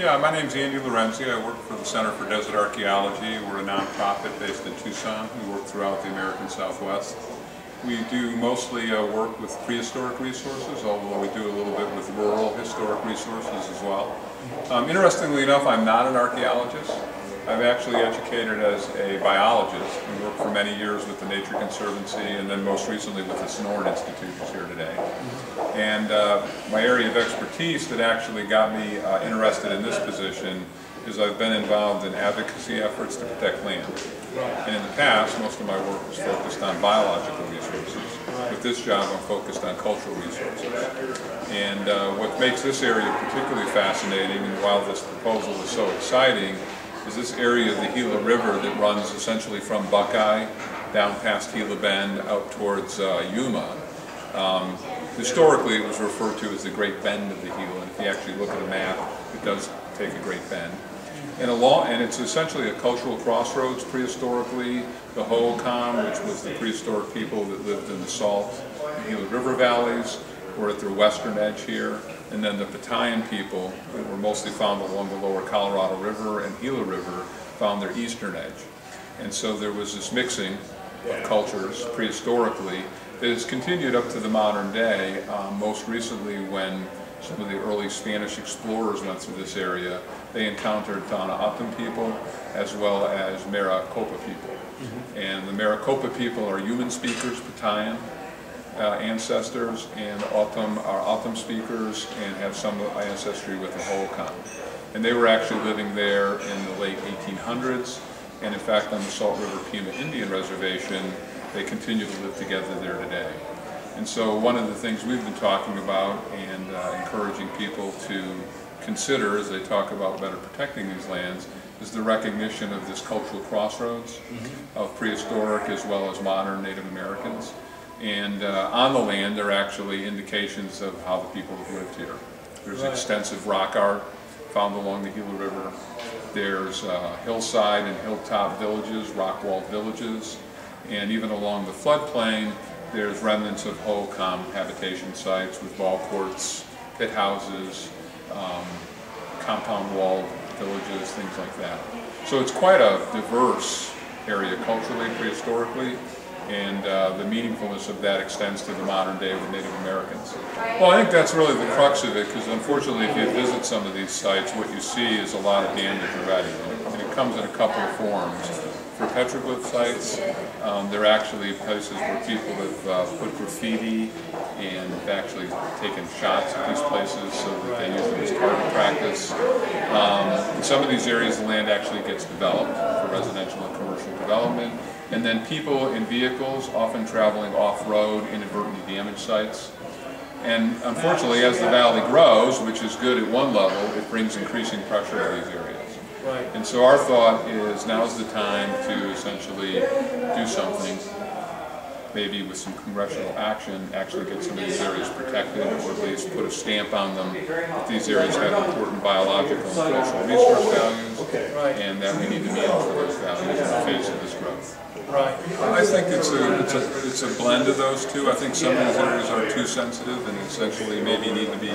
Yeah, my name's Andy Lorenzi. I work for the Center for Desert Archaeology. We're a nonprofit based in Tucson. We work throughout the American Southwest. We do mostly work with prehistoric resources, although we do a little bit with rural historic resources as well. Interestingly enough, I'm not an archaeologist. I'm actually educated as a biologist and worked for many years with the Nature Conservancy and then most recently with the MSonoran Institute, who's here today. And my area of expertise that actually got me interested in this position is I've been involved in advocacy efforts to protect land. And in the past, most of my work was focused on biological resources. With this job, I'm focused on cultural resources. And what makes this area particularly fascinating, and while this proposal is so exciting, is this area of the Gila River that runs essentially from Buckeye down past Gila Bend out towards Yuma. Historically, it was referred to as the Great Bend of the Gila, and if you actually look at a map, it does take a great bend. And it's essentially a cultural crossroads prehistorically. The Hohokam, which was the prehistoric people that lived in the Salt and Gila River valleys, were at their western edge here. And then the Battalion people, that were mostly found along the lower Colorado River and Gila River, found their eastern edge. And so there was this mixing of cultures prehistorically that has continued up to the modern day. Most recently, when some of the early Spanish explorers went through this area, they encountered Tohono people as well as Maricopa people. And the Maricopa people are human speakers, Battalion ancestors, and O'odham are O'odham speakers and have some ancestry with the Hohokam. And they were actually living there in the late 1800s, and in fact on the Salt River Pima Indian Reservation, they continue to live together there today. And so one of the things we've been talking about and encouraging people to consider as they talk about better protecting these lands is the recognition of this cultural crossroads of prehistoric as well as modern Native Americans. And on the land there are actually indications of how the people have lived here. There's extensive rock art found along the Gila River. There's hillside and hilltop villages, rock-walled villages, and even along the floodplain there's remnants of Hohokam habitation sites with ball courts, pit houses, compound-walled villages, things like that. So it's quite a diverse area culturally, prehistorically, and the meaningfulness of that extends to the modern day with Native Americans. Well, I think that's really the crux of it, because unfortunately if you visit some of these sites, what you see is a lot of damage already, and it comes in a couple of forms. For petroglyph sites, they're actually places where people have put graffiti and have actually taken shots at these places so that they use them as target practice. In some of these areas the land actually gets developed for residential and commercial development. And then people in vehicles, often traveling off-road, inadvertently damage sites. And unfortunately, as the valley grows, which is good at one level, it brings increasing pressure to these areas. And so our thought is now's the time to essentially do something, maybe with some congressional action, actually get some of these areas protected, or at least put a stamp on them that these areas have important biological and cultural resource values, and that we need to meet for those values in the face of this growth. I think it's a blend of those two. I think some of these areas are too sensitive and essentially maybe need to be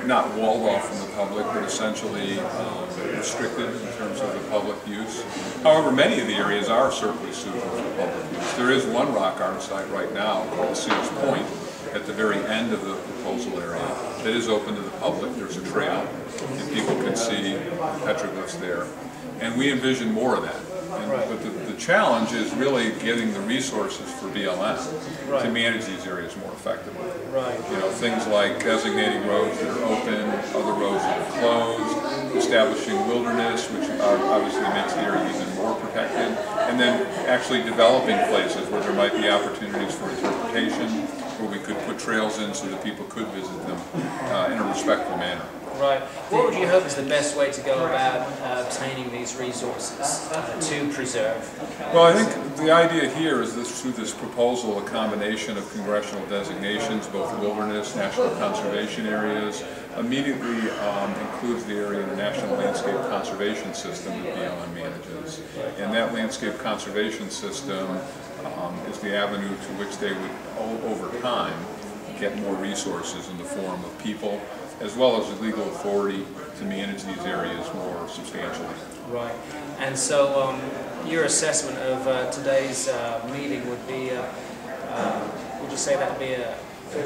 not walled off from the public, but essentially restricted in terms of the public use. However, many of the areas are certainly suitable for public use. There is one rock art site right now called Sears Point at the very end of the proposal area that is open to the public. There's a trail and people can see the petroglyphs there. And we envision more of that. But the challenge is really getting the resources for BLM to manage these areas more effectively. You know, things like designating roads that are open, other roads that are closed, establishing wilderness, which obviously makes the area even more protected, and then actually developing places where there might be opportunities for interpretation, where we could put trails in so that people could visit them in a respectful manner. What would you hope is the best way to go about obtaining these resources to preserve? Well, I think the idea here is this, through this proposal, a combination of congressional designations, both wilderness, national conservation areas, immediately includes the area in the National Landscape Conservation System that BLM manages. And that landscape conservation system is the avenue to which they would, over time, get more resources in the form of people, as well as the legal authority to manage these areas more substantially. Right. And so your assessment of today's meeting would be, would you say that would be a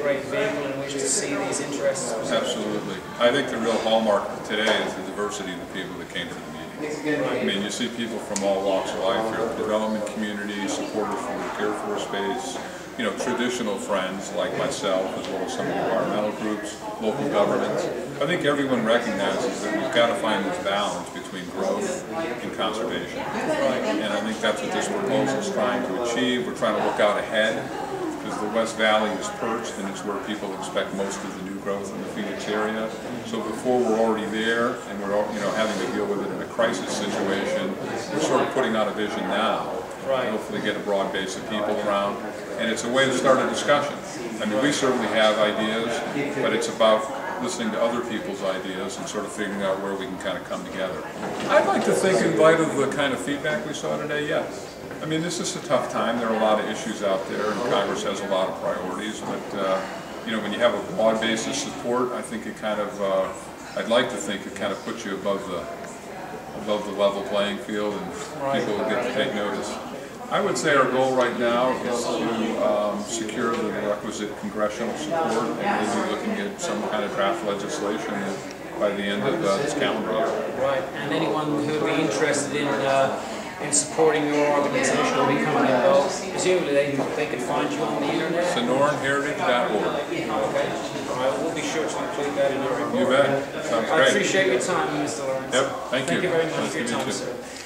great vehicle in which to see these interests? Absolutely. I think the real hallmark of today is the diversity of the people that came to the meeting. Right. I mean, you see people from all walks of life here, the development community, supporters from the Air Force Base, you know, traditional friends like myself, as well as some of the environmental groups, local governments. I think everyone recognizes that we've got to find this balance between growth and conservation. And I think that's what this proposal is trying to achieve. We're trying to look out ahead, because the West Valley is perched and it's where people expect most of the new growth in the Phoenix area. So before we're already there and we're having to deal with it in a crisis situation, we're sort of putting out a vision now. Right. Hopefully get a broad base of people around. And it's a way to start a discussion. I mean, we certainly have ideas, but it's about listening to other people's ideas and sort of figuring out where we can kind of come together. I'd like to think, in light of the kind of feedback we saw today, yes. I mean, this is a tough time. There are a lot of issues out there, and Congress has a lot of priorities. But you know, when you have a broad base of support, I think it kind of, I'd like to think it kind of puts you above the level playing field, and people will get to take notice. I would say our goal right now is to secure the requisite congressional support, and we'll be looking at some kind of draft legislation by the end of this calendar year. Right, and anyone who would be interested in supporting your organization or becoming involved, presumably they could find you on the internet? MSonoranheritage.org. Okay. All right, we'll be sure to include that in our report. You bet. Sounds great. I appreciate your time, Mr. Lawrence. Yep, thank you. Thank you very much Nice for your to meet time, you. sir.